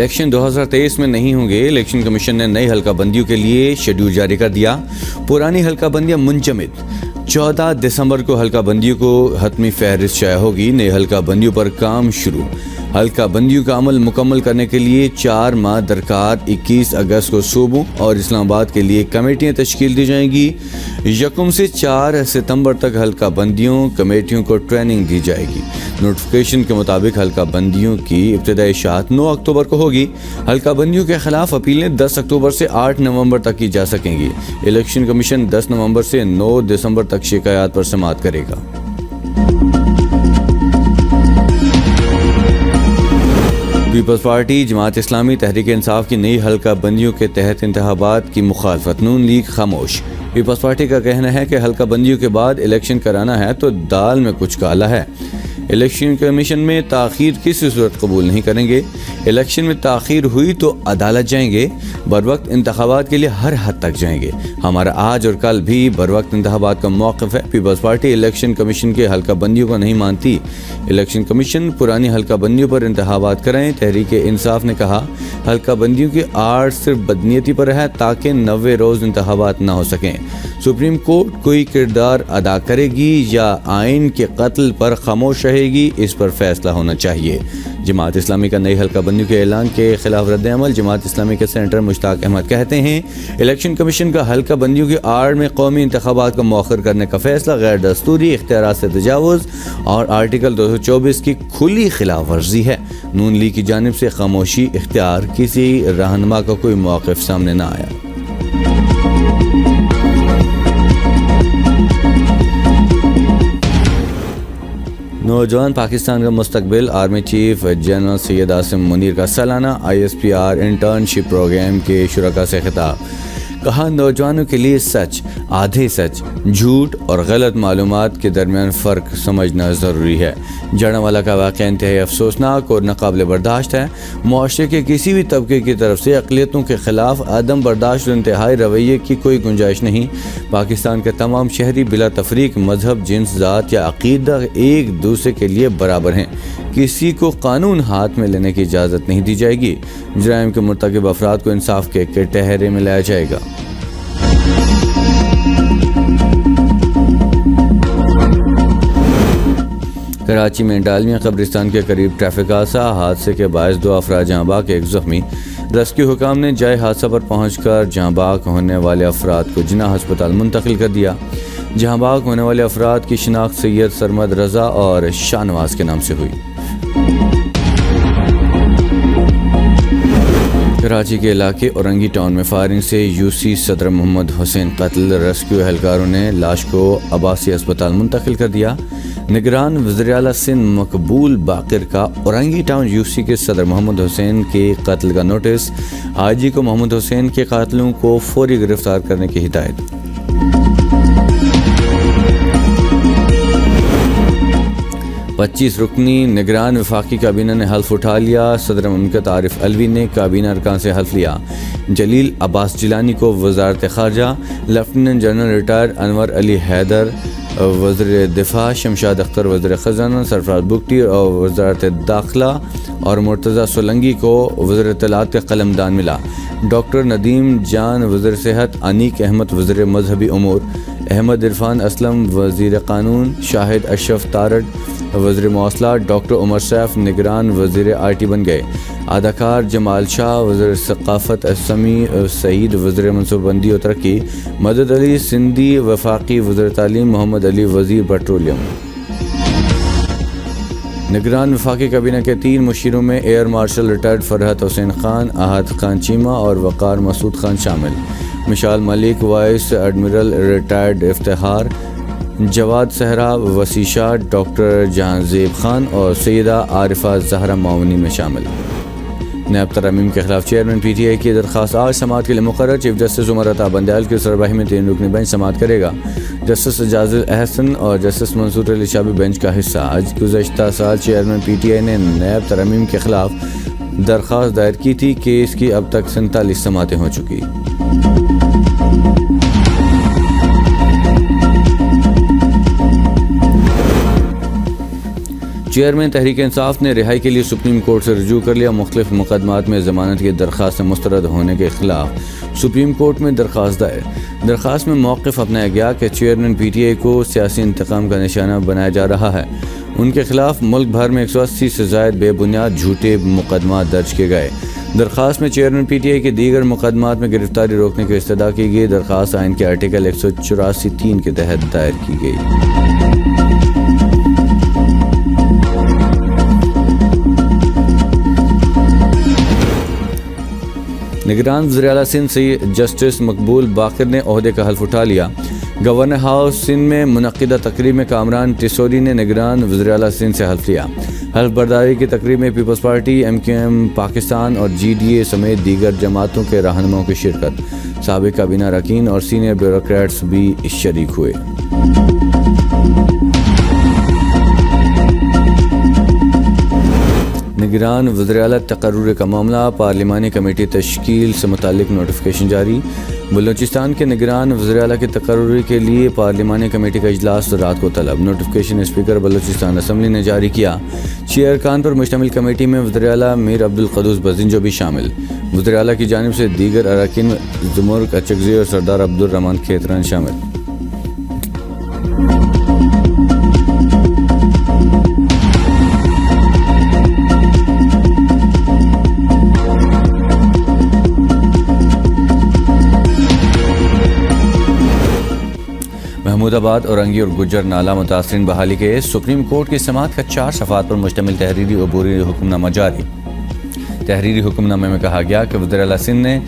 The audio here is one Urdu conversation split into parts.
الیکشن 2023 میں نہیں ہوں گے. الیکشن کمیشن نے نئی حلقہ بندیوں کے لیے شیڈول جاری کر دیا. پرانی حلقہ بندیاں منجمد. 14 دسمبر کو حلقہ بندیوں کو حتمی فہرست شائع ہوگی. نئی حلقہ بندیوں پر کام شروع. حلقہ بندیوں کا عمل مکمل کرنے کے لیے 4 ماہ درکار. 21 اگست کو صوبوں اور اسلام آباد کے لیے کمیٹیاں تشکیل دی جائیں گی. 1 سے 4 ستمبر تک حلقہ بندیوں کمیٹیوں کو ٹریننگ دی جائے گی. نوٹیفیکیشن کے مطابق حلقہ بندیوں کی ابتدائی اشاعت 9 اکتوبر کو ہوگی. حلقہ بندیوں کے خلاف اپیلیں 10 اکتوبر سے 8 نومبر تک کی جا سکیں گی. الیکشن کمیشن 10 نومبر سے 9 دسمبر تک شکایات پر سماعت کرے گا. پیپلز پارٹی، جماعت اسلامی، تحریک انصاف کی نئی حلقہ بندیوں کے تحت انتخابات کی مخالفت. نون لیگ خاموش. پیپلز پارٹی کا کہنا ہے کہ حلقہ بندیوں کے بعد الیکشن کرانا ہے تو دال میں کچھ کالا ہے. الیکشن کمیشن میں تاخیر کسی صورت قبول نہیں کریں گے. الیکشن میں تاخیر ہوئی تو عدالت جائیں گے. بروقت انتخابات کے لیے ہر حد تک جائیں گے. ہمارا آج اور کل بھی بروقت انتخابات کا موقف ہے. پیپلز پارٹی الیکشن کمیشن کے حلقہ بندیوں کو نہیں مانتی. الیکشن کمیشن پرانی حلقہ بندیوں پر انتخابات کرائیں. تحریک انصاف نے کہا حلقہ بندیوں کی آڑ صرف بدنیتی پر ہے تاکہ 90 روز انتخابات نہ ہو سکیں. سپریم کورٹ کوئی کردار ادا کرے گی یا آئین کے قتل پر خاموش رہے گی، اس پر فیصلہ ہونا چاہیے. جماعت اسلامی کا نئی حلقہ بندیوں کے اعلان کے خلاف رد عمل. جماعت اسلامی کے سینیٹر مشتاق احمد کہتے ہیں الیکشن کمیشن کا حلقہ بندیوں کی آڑ میں قومی انتخابات کو مؤخر کرنے کا فیصلہ غیر دستوری، اختیارات سے تجاوز اور آرٹیکل 224 کی کھلی خلاف ورزی ہے. نون لیگ کی جانب سے خاموشی اختیار. کسی رہنما کا کوئی موقف سامنے نہ آیا. نوجوان پاکستان کا مستقبل. Army chief general Syed Asim Munir کا سالانہ ISPR انٹرنشپ پروگرام کے شرکاء سے خطاب. کہا نوجوانوں کے لیے سچ، آدھے سچ، جھوٹ اور غلط معلومات کے درمیان فرق سمجھنا ضروری ہے. جڑنوالا کا واقعہ انتہائی افسوسناک اور ناقابل برداشت ہے. معاشرے کے کسی بھی طبقے کی طرف سے اقلیتوں کے خلاف عدم برداشت اور انتہائی رویے کی کوئی گنجائش نہیں. پاکستان کے تمام شہری بلا تفریق مذہب، جنس، ذات یا عقیدہ ایک دوسرے کے لیے برابر ہیں. کسی کو قانون ہاتھ میں لینے کی اجازت نہیں دی جائے گی. جرائم کے مرتکب افراد کو انصاف کے کٹہرے میں لایا جائے گا. کراچی میں ڈالمیاں قبرستان کے قریب ٹریفک حادثے کے باعث 2 افراد جاں بحق، 1 زخمی. ریسکیو حکام نے جائے حادثہ پر پہنچ کر جاں بحق ہونے والے افراد کو جناح ہسپتال منتقل کر دیا. جاں بحق ہونے والے افراد کی شناخت سید سرمد رضا اور شاہ نواز کے نام سے ہوئی. کراچی کے علاقے اورنگی ٹاؤن میں فائرنگ سے UC صدر محمد حسین قتل. ریسکیو اہلکاروں نے لاش کو عباسی ہسپتال منتقل کر دیا. نگران وزیراعلیٰ سندھ مقبول باقر کا اورنگی ٹاؤن UC کے صدر محمد حسین کے قتل کا نوٹس. IG کو محمد حسین کے قاتلوں کو فوری گرفتار کرنے کی ہدایت. پچیس رکنی نگران وفاقی کابینہ نے حلف اٹھا لیا. صدر مملکت عارف علوی نے کابینہ ارکان سے حلف لیا. جلیل عباس جیلانی کو وزارت خارجہ، لیفٹیننٹ جنرل ریٹائر انور علی حیدر وزیر دفاع، شمشاد اختر وزیر خزانہ، سرفراز بگٹی اور وزارت داخلہ اور مرتضی سولنگی کو وزیر اطلاعات کا قلمدان ملا. ڈاکٹر ندیم جان وزیر صحت، انیک احمد وزیر مذہبی امور، احمد عرفان اسلم وزیر قانون، شاہد اشرف تارڑ وزیر مواصلات، ڈاکٹر عمر سیف نگران وزیر IT بن گئے. اداکار جمال شاہ وزیر ثقافت، سمیع سعید وزیر منصوبہ بندی و ترقی، مدد علی سندھی وفاقی وزیر تعلیم، محمد علی وزیر پیٹرولیم. نگران وفاقی کابینہ کے 3 مشیروں میں ایئر مارشل ریٹائرڈ فرحت حسین خان، احد خان چیمہ اور وقار مسعود خان شامل. مشال ملک وائس ایڈمرل ریٹائرڈ افتخار، جواد صحرا وسیع شاہ، ڈاکٹر جہانزیب خان اور سیدہ عارفہ زہرا معاونی میں شامل. نیب ترامیم کے خلاف چیئرمین PTI کی درخواست آج سماعت کے لیے مقرر. چیف جسٹس عمر عطا بندیال کی سربراہی میں 3 رکنی بینچ سماعت کرے گا. جسٹس اعجاز احسن اور جسٹس منصور علی شاہ بھی بینچ کا حصہ. آج گزشتہ سال چیئرمین PTI نے نیب ترامیم کے خلاف درخواست دائر کی تھی. کیس کی اب تک 47 سماعتیں ہو چکی. چیئرمین تحریک انصاف نے رہائی کے لیے سپریم کورٹ سے رجوع کر لیا. مختلف مقدمات میں ضمانت کی درخواست مسترد ہونے کے خلاف سپریم کورٹ میں درخواست دائر. درخواست میں موقف اپنایا گیا کہ چیئرمین پی ٹی آئی کو سیاسی انتقام کا نشانہ بنایا جا رہا ہے. ان کے خلاف ملک بھر میں 180 سے زائد بے بنیاد جھوٹے مقدمات درج کیے گئے. درخواست میں چیئرمین پی ٹی آئی کے دیگر مقدمات میں گرفتاری روکنے کی استدعا کی گئی. درخواست آئین کے آرٹیکل 184(3) کے تحت دائر کی گئی. نگران وزیر اعلیٰ سندھ سے جسٹس مقبول باقر نے عہدے کا حلف اٹھا لیا. گورنر ہاؤس سندھ میں منعقدہ تقریب میں کامران ٹیسوری نے نگران وزیر اعلیٰ سندھ سے حلف لیا. حلف برداری کی تقریب میں پیپلز پارٹی، MQM پاکستان اور GDA سمیت دیگر جماعتوں کے رہنماؤں کی شرکت. سابق کابینہ اراکین اور سینئر بیوروکریٹس بھی شریک ہوئے. نگران وزیر اعلیٰ تقرر کا معاملہ، پارلیمانی کمیٹی تشکیل سے متعلق نوٹیفیکیشن جاری. بلوچستان کے نگران وزیر اعلیٰ کی تقرری کے لیے پارلیمانی کمیٹی کا اجلاس رات کو طلب. نوٹیفیکیشن اسپیکر بلوچستان اسمبلی نے جاری کیا. چیئر کان پر مشتمل کمیٹی میں وزیر اعلیٰ میر عبدالقدوس بزنجو بھی شامل. وزیر اعلیٰ کی جانب سے دیگر اراکین زمرک اچکزئی اور سردار عبدالرحمان کھیتران شامل. محمود آباد، اورنگی اور گجر نالہ متاثرین بحالی کے سپریم کورٹ کی سماعت کا 4 صفحات پر مشتمل تحریری عبوری حکم نامہ جاری. تحریری حکم نامے میں کہا گیا کہ وزیر اعلیٰ سندھ نے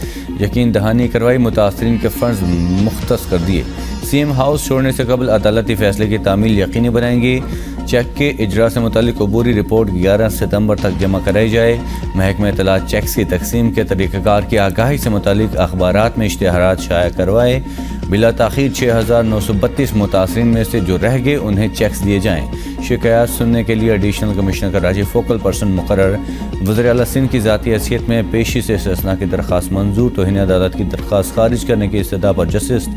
یقین دہانی کروائی، متاثرین کے فرض مختص کر دیے. CM ہاؤس چھوڑنے سے قبل عدالتی فیصلے کی تعمیل یقینی بنائیں گے. چیک کے اجرا سے متعلق عبوری رپورٹ 11 ستمبر تک جمع کرائی جائے. محکمہ اطلاعات چیکس کی تقسیم کے طریقہ کار کی آگاہی سے متعلق اخبارات میں اشتہارات شائع کروائے. بلا تاخیر 6932 متاثرین میں سے جو رہ گئے انہیں چیکس دیے جائیں. شکایات سننے کے لیے ایڈیشنل کمشنر کا راجی فوکل پرسن مقرر. وزیر اعلیٰ سندھ کی ذاتی حیثیت میں پیشی سے استثناء کی درخواست منظور. توہین عدالت کی درخواست خارج کرنے کی استدعا پر جسٹس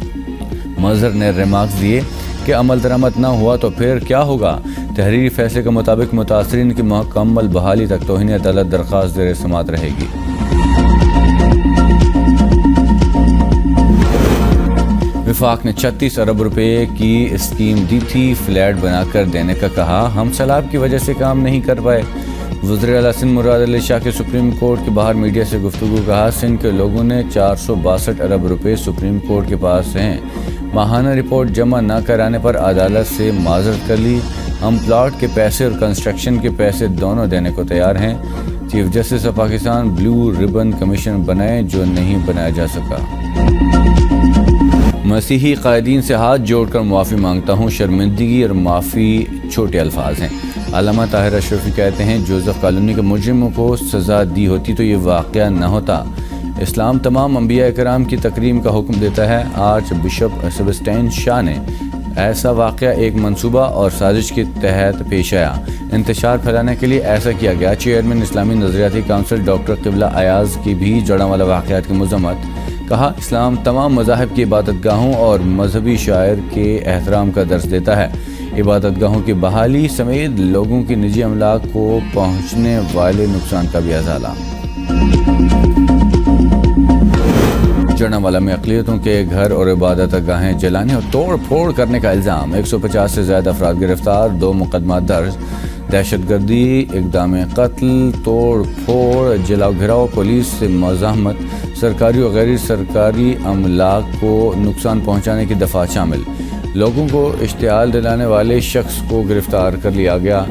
مظہر نے ریمارکس دیے کہ عمل درآمد نہ ہوا تو پھر کیا ہوگا. تحریری فیصلے کے مطابق متاثرین کی مکمل بحالی تک توہین عدالت درخواست زیر سماعت رہے گی. وفاق نے 36 ارب روپے کی اسکیم دی تھی، فلیٹ بنا کر دینے کا کہا. ہم سیلاب کی وجہ سے کام نہیں کر پائے. وزیر اعلیٰ سندھ مراد علی شاہ کے سپریم کورٹ کے باہر میڈیا سے گفتگو. کہا سندھ کے لوگوں نے 462 ارب روپے سپریم کورٹ کے پاس ہیں. ماہانہ رپورٹ جمع نہ کرانے پر عدالت سے معذرت کر لی. ہم پلاٹ کے پیسے اور کنسٹرکشن کے پیسے دونوں دینے کو تیار ہیں. Chief justice of Pakistan blue ribbon commission بنائے جو نہیں بنایا جا سکا. مسیحی قائدین سے ہاتھ جوڑ کر معافی مانگتا ہوں. شرمندگی اور معافی چھوٹے الفاظ ہیں. علامہ طاہر اشرفی کہتے ہیں جوزف کالونی کے مجرموں کو سزا دی ہوتی تو یہ واقعہ نہ ہوتا. اسلام تمام انبیاء کرام کی تکریم کا حکم دیتا ہے. آرچ بشپ سیبسٹین شاہ نے ایسا واقعہ ایک منصوبہ اور سازش کے تحت پیش آیا. انتشار پھیلانے کے لیے ایسا کیا گیا. چیئرمین اسلامی نظریاتی کونسل ڈاکٹر قبلہ ایاز کی بھی جڑاں واقعات کی مذمت. کہا اسلام تمام مذاہب کی عبادت گاہوں اور مذہبی شاعر کے احترام کا درس دیتا ہے. عبادت گاہوں کی بحالی سمیت لوگوں کی نجی املاک کو پہنچنے والے نقصان کا بھی ازالہ. جڑاں میں اقلیتوں کے گھر اور عبادت گاہیں جلانے اور توڑ پھوڑ کرنے کا الزام. 150 سے زیادہ افراد گرفتار، 2 مقدمات درج. دہشت گردی، اقدام قتل، توڑ پھوڑ، جلاؤ گھراؤ، پولیس سے مزاحمت، سرکاری و غیر سرکاری املاک کو نقصان پہنچانے کی دفعہ شامل. لوگوں کو اشتعال دلانے والے شخص کو گرفتار کر لیا گیا.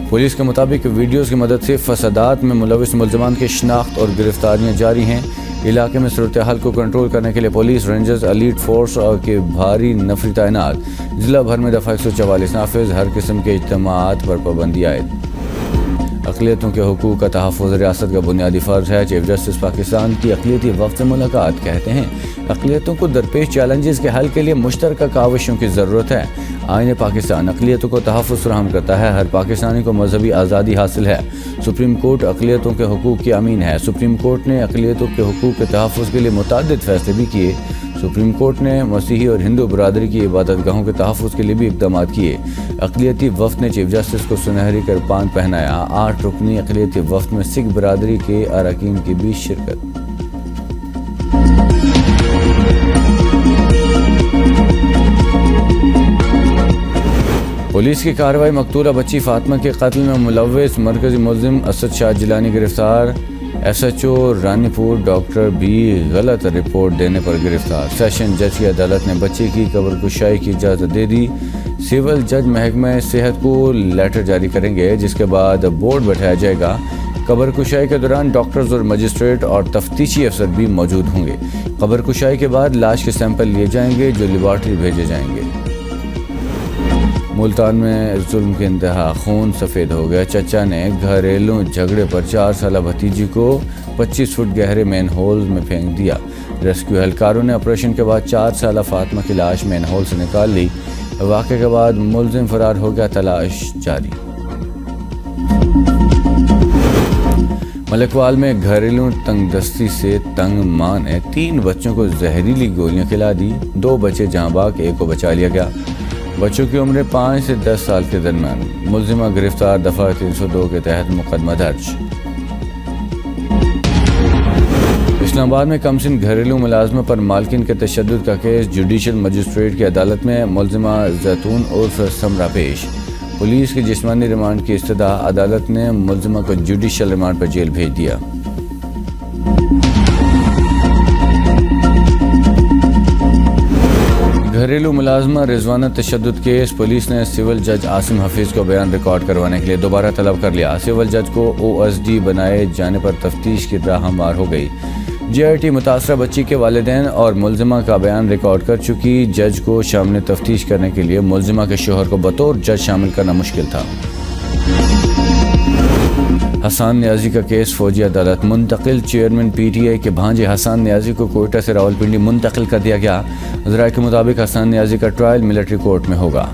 پولیس کے مطابق ویڈیوز کی مدد سے فسادات میں ملوث ملزمان کی شناخت اور گرفتاریاں جاری ہیں. علاقے میں صورتحال کو کنٹرول کرنے کے لیے پولیس، رینجرز، ایلیٹ فورس کے بھاری نفری تعینات. ضلع بھر میں دفعہ 144 نافذ. ہر قسم کے اجتماعات پر پابندی عائد. اقلیتوں کے حقوق کا تحفظ ریاست کا بنیادی فرض ہے. چیف جسٹس پاکستان کی اقلیتی وفد سے ملاقات. کہتے ہیں اقلیتوں کو درپیش چیلنجز کے حل کے لیے مشترکہ کاوشوں کی ضرورت ہے. آئین پاکستان اقلیتوں کو تحفظ فراہم کرتا ہے. ہر پاکستانی کو مذہبی آزادی حاصل ہے. سپریم کورٹ اقلیتوں کے حقوق کی امین ہے. سپریم کورٹ نے اقلیتوں کے حقوق کے تحفظ کے لیے متعدد فیصلے بھی کیے. سپریم کورٹ نے مسیحی اور ہندو برادری کی عبادت گاہوں کے تحفظ کے لیے بھی اقدامات کیے۔ اقلیتی وفد نے چیف جسٹس کو سنہری کرپان پہنایا۔ 8 رکنی اقلیتی وفد میں سکھ برادری کے اراکین کی بھی شرکت۔ پولیس کی کارروائی، مقتولہ بچی فاطمہ کے قتل میں ملوث مرکزی ملزم اسد شاہ جیلانی گرفتار۔ ایس ایچ او رانی پور ڈاکٹر بھی غلط رپورٹ دینے پر گرفتار۔ سیشن جج کی عدالت نے بچی کی قبر کشائی کی اجازت دے دی۔ سول جج محکمہ صحت کو لیٹر جاری کریں گے، جس کے بعد بورڈ بٹھایا جائے گا۔ قبر کشائی کے دوران ڈاکٹرز اور مجسٹریٹ اور تفتیشی افسر بھی موجود ہوں گے۔ قبر کشائی کے بعد لاش کے سیمپل لیے جائیں گے، جو لیبارٹری بھیجے جائیں گے۔ ملتان میں ظلم کی انتہا، خون سفید ہو گیا۔ چچا نے گھریلو جھگڑے پر 4 سالہ بھتیجی کو 25 فٹ گہرے مین ہول میں پھینک دیا۔ ریسکیو اہلکاروں نے آپریشن کے بعد 4 سالہ فاطمہ کی لاش مین ہول سے نکال لی۔ واقعے کے بعد ملزم فرار ہو گیا، تلاش جاری۔ ملکوال میں گھریلو تنگ دستی سے تنگ ماں نے 3 بچوں کو زہریلی گولیاں کھلا دی۔ 2 بچے جاں باگ، 1 کو بچا لیا گیا۔ بچوں کی عمریں 5 سے 10 سال کے درمیان۔ ملزمہ گرفتار، دفعہ 302 کے تحت مقدمہ درج۔ اسلام آباد میں کمسن گھریلو ملازمہ پر مالکن کے تشدد کا کیس، جوڈیشل مجسٹریٹ کی عدالت میں ملزمہ زیتون عرف سمرا پیش۔ پولیس کی جسمانی ریمانڈ کی استدعا، عدالت نے ملزمہ کو جوڈیشل ریمانڈ پر جیل بھیج دیا۔ گھریلو ملازمہ رضوانہ تشدد کیس، پولیس نے سول جج عاصم حفیظ کو بیان ریکارڈ کروانے کے لیے دوبارہ طلب کر لیا۔ سول جج کو او ایس ڈی بنائے جانے پر تفتیش کی راہ ہموار ہو گئی۔ جے آئی ٹی متاثرہ بچی کے والدین اور ملزمہ کا بیان ریکارڈ کر چکی۔ جج کو شامل تفتیش کرنے کے لیے ملزمہ کے شوہر کو بطور جج شامل کرنا مشکل تھا۔ حسان نیازی کا کیس، فوجی عدالت منتقل۔ چیئرمین پی ٹی آئی کے بھانجے حسان نیازی کو کوئٹہ سے راولپنڈی منتقل کر دیا گیا۔ ذرائع کے مطابق حسان نیازی کا ٹرائل ملٹری کورٹ میں ہوگا۔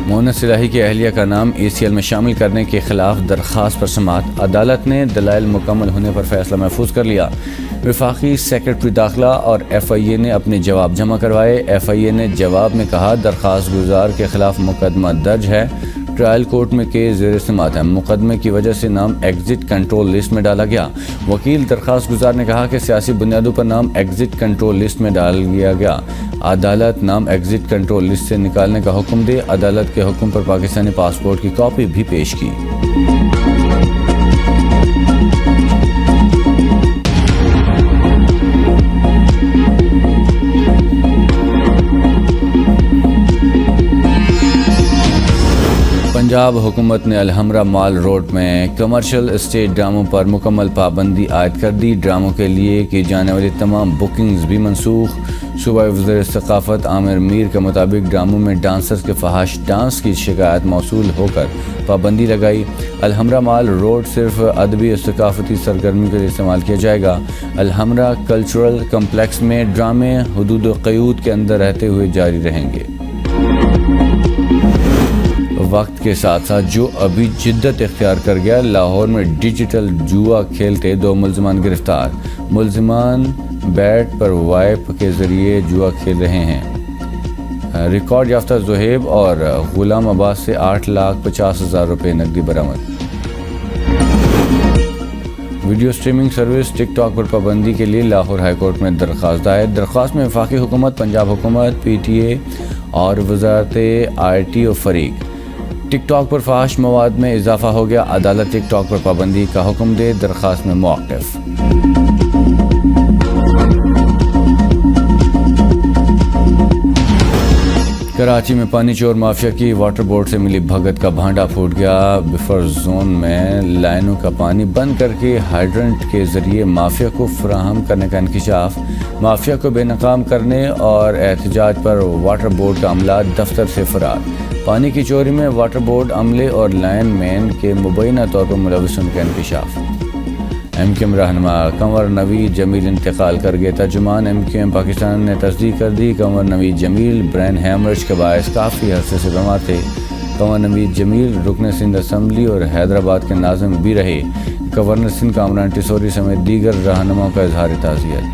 مونس صلاحی کی اہلیہ کا نام ای سی ایل میں شامل کرنے کے خلاف درخواست پر سماعت، عدالت نے دلائل مکمل ہونے پر فیصلہ محفوظ کر لیا۔ وفاقی سیکرٹری داخلہ اور ایف آئی اے نے اپنے جواب جمع کروائے۔ ایف آئی اے نے جواب میں کہا، درخواست گزار کے خلاف مقدمہ درج ہے، ٹرائل کورٹ میں کیس زیر سماعت ہے، مقدمے کی وجہ سے نام ایگزٹ کنٹرول لسٹ میں ڈالا گیا۔ وکیل درخواست گزار نے کہا کہ سیاسی بنیادوں پر نام ایگزٹ کنٹرول لسٹ میں ڈال دیا گیا۔ عدالت نام ایگزٹ کنٹرول لسٹ سے نکالنے کا حکم دے۔ عدالت کے حکم پر پاکستانی پاسپورٹ کی کاپی بھی پیش کی۔ پنجاب حکومت نے الحمرا مال روڈ میں کمرشل اسٹیٹ ڈراموں پر مکمل پابندی عائد کر دی۔ ڈراموں کے لیے کی جانے والی تمام بکنگز بھی منسوخ۔ صوبائی وزیر ثقافت عامر میر کے مطابق ڈراموں میں ڈانسرز کے فحش ڈانس کی شکایت موصول ہو کر پابندی لگائی۔ الحمرا مال روڈ صرف ادبی اور ثقافتی سرگرمی کے لیے استعمال کیا جائے گا۔ الحمرا کلچرل کمپلیکس میں ڈرامے حدود و قیود کے اندر رہتے ہوئے جاری رہیں گے۔ وقت کے ساتھ ساتھ جو ابھی جدت اختیار کر گیا، لاہور میں ڈیجیٹل جوا کھیلتے 2 ملزمان گرفتار۔ ملزمان بیٹ پر وائپ کے ذریعے جوا کھیل رہے ہیں۔ ریکارڈ یافتہ زہیب اور غلام عباس سے 8,50,000 روپے نقدی برآمد۔ ویڈیو سٹریمنگ سروس ٹک ٹاک پر پابندی کے لیے لاہور ہائی کورٹ میں درخواست دائر۔ درخواست میں وفاقی حکومت، پنجاب حکومت، پی ٹی اے اور وزارت آئی ٹی او فریق۔ ٹک ٹاک پر فحش مواد میں اضافہ ہو گیا، عدالت ٹک ٹاک پر پابندی کا حکم دے۔ درخواست میں موقف۔ کراچی میں پانی چور مافیا کی واٹر بورڈ سے ملی بھگت کا بھانڈا پھوٹ گیا۔ بفر زون میں لائنوں کا پانی بند کر کے ہائیڈرنٹ کے ذریعے مافیا کو فراہم کرنے کا انکشاف۔ مافیا کو بے نقاب کرنے اور احتجاج پر واٹر بورڈ کا عملہ دفتر سے فرار۔ پانی کی چوری میں واٹر بورڈ عملے اور لائن مین کے مبینہ طور پر ملوثوں کا انکشاف۔ ایم کیو ایم رہنما کنور نوید جمیل انتقال کر گئے۔ ترجمان ایم کیو ایم پاکستان نے تصدیق کر دی، کنور نوید جمیل برین ہیمرج کے باعث کافی عرصے سے بیمار تھے۔ کنور نوید جمیل رکن سندھ اسمبلی اور حیدرآباد کے ناظم بھی رہے۔ گورنر سندھ کامران ٹیسوری سمیت دیگر رہنماؤں کا اظہار تعزیت۔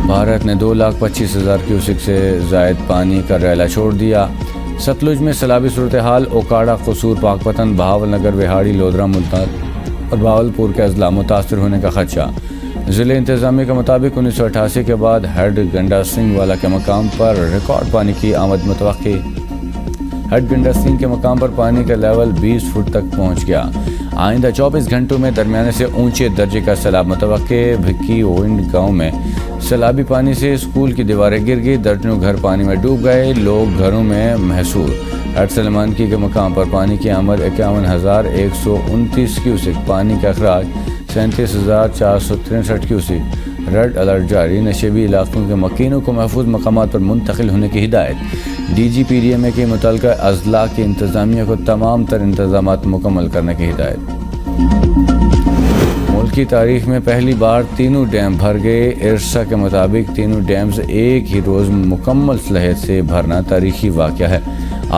بھارت نے 2,25,000 کیوسک سے زائد پانی کا ریلا چھوڑ دیا۔ ستلج میں سیلابی صورتحال، اوکاڑا، قصور، پاکپتن، بہاول نگر، وہاڑی، لودھرا، ملتان اور بہاولپور کے اضلاع متاثر ہونے کا خدشہ۔ ضلع انتظامیہ کے مطابق 1988 کے بعد ہیڈ گنڈا سنگھ والا کے مقام پر ریکارڈ پانی کی آمد متوقع۔ ہیڈ گنڈا سنگھ کے مقام پر پانی کا لیول 20 فٹ تک پہنچ گیا۔ آئندہ 24 گھنٹوں میں درمیانے سے اونچے درجے کا سیلاب متوقع۔ بھکی ونڈ گاؤں میں سیلابی پانی سے اسکول کی دیواریں گر گئی، درجنوں گھر پانی میں ڈوب گئے، لوگ گھروں میں محصور۔ ہیڈ سلیمانکی کے مقام پر پانی کی آمد 51,129 کیوسک، پانی کا اخراج 37,463 کیوسک۔ ریڈ الرٹ جاری، نشیبی علاقوں کے مکینوں کو محفوظ مقامات پر منتقل ہونے کی ہدایت۔ D G P D M A کے متعلقہ اضلاع کی انتظامیہ کو تمام تر انتظامات مکمل کرنے کی ہدایت۔ ملک کی تاریخ میں پہلی بار تینوں ڈیم بھر گئے۔ ارسا کے مطابق تینوں ڈیمز ایک ہی روز مکمل صلاحیت سے بھرنا تاریخی واقعہ ہے۔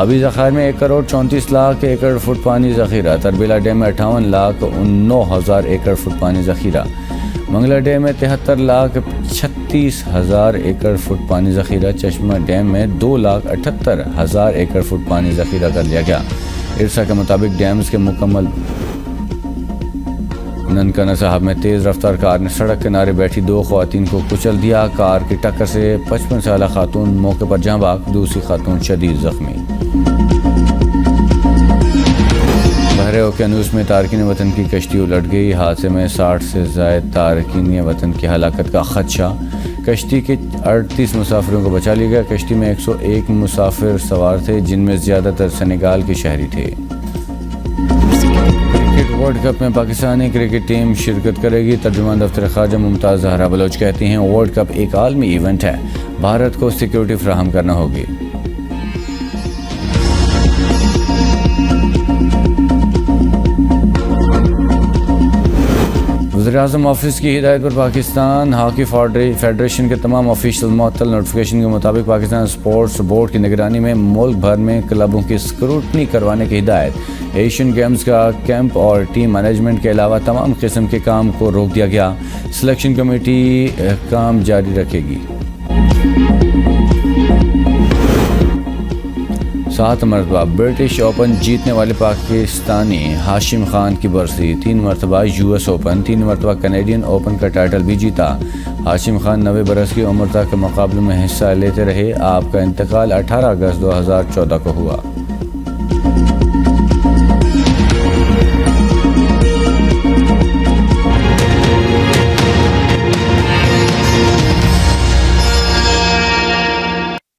آبی ذخائر میں 1,34,00,000 ایکڑ فٹ پانی ذخیرہ۔ تربیلا ڈیم میں 58,09,000 ایکڑ فٹ پانی ذخیرہ۔ منگلا ڈیم میں 73,36,000 ایکڑ فٹ پانی ذخیرہ۔ چشمہ ڈیم میں 2,78,000 ایکڑ فٹ پانی ذخیرہ کر لیا گیا۔ ارسا کے مطابق ڈیمز کے مکمل۔ ننکانہ صاحب میں تیز رفتار کار نے سڑک کنارے بیٹھی 2 خواتین کو کچل دیا۔ کار کی ٹکر سے 55 سالہ خاتون موقع پر جاں بحق، دوسری خاتون شدید زخمی۔ بحر اوقیانوس میں تارکین وطن کی کشتی الٹ گئی۔ حادثے میں 60 سے زائد تارکین وطن کی ہلاکت کا خدشہ۔ کشتی کے 38 مسافروں کو بچا لیا گیا۔ کشتی میں 101 مسافر سوار تھے، جن میں زیادہ تر سنیگال کے شہری تھے۔ ورلڈ کپ میں پاکستانی کرکٹ ٹیم شرکت کرے گی۔ ترجمان دفتر خارجہ ممتاز زہرا بلوچ کہتی ہیں ورلڈ کپ ایک عالمی ایونٹ ہے، بھارت کو سیکیورٹی فراہم کرنا ہوگی۔ وزیراعظم آفس کی ہدایت پر پاکستان ہاکی فیڈریشن کے تمام آفیشل معطل۔ نوٹیفیکیشن کے مطابق پاکستان اسپورٹس بورڈ کی نگرانی میں ملک بھر میں کلبوں کی اسکروٹنی کروانے کی ہدایت۔ ایشین گیمز کا کیمپ اور ٹیم مینجمنٹ کے علاوہ تمام قسم کے کام کو روک دیا گیا۔ سلیکشن کمیٹی کام جاری رکھے گی۔ 7 مرتبہ برٹش اوپن جیتنے والے پاکستانی ہاشم خان کی برسی۔ 3 مرتبہ US اوپن، 3 مرتبہ کینیڈین اوپن کا ٹائٹل بھی جیتا۔ ہاشم خان 90 برس کی عمر تک مقابلوں میں حصہ لیتے رہے۔ آپ کا انتقال 18 اگست 2014 کو ہوا۔